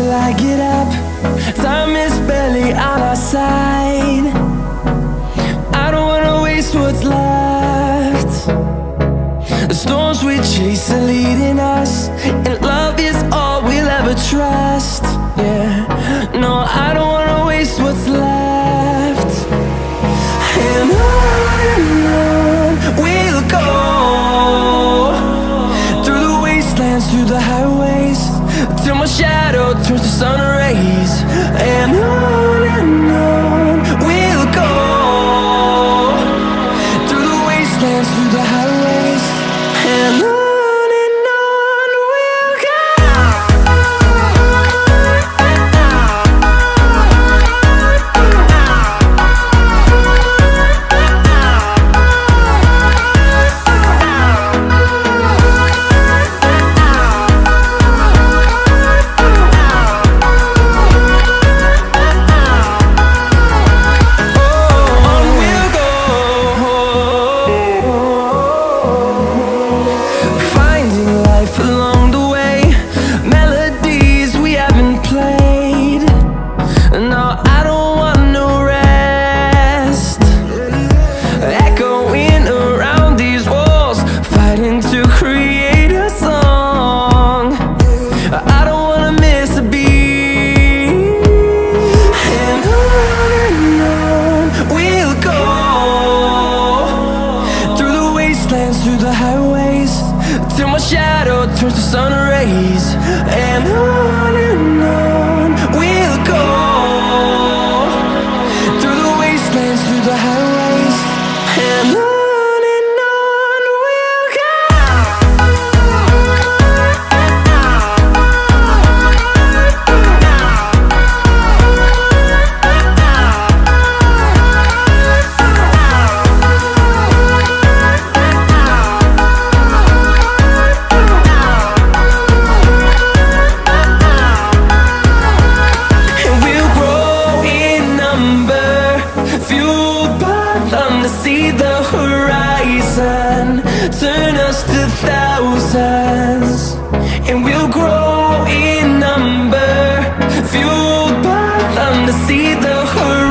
till I get up. Time is barely on our side. I don't wanna waste what's left. The storms we chase are leading us, and love is all we'll ever trust. Yeah, no, I don't wanna waste what's left. And on we'll go, through the wastelands, through the highways, till my shadow turns to sun rays. And on we'll go, through the wastelands, through the highways, and on we'll go. Through the highways, till my shadow turns to sun rays. And on we'll go, through the wastelands, through the highways, and on we'll go. See the horizon turn us to thousands, and we'll grow in number, fueled by them to see the horizon.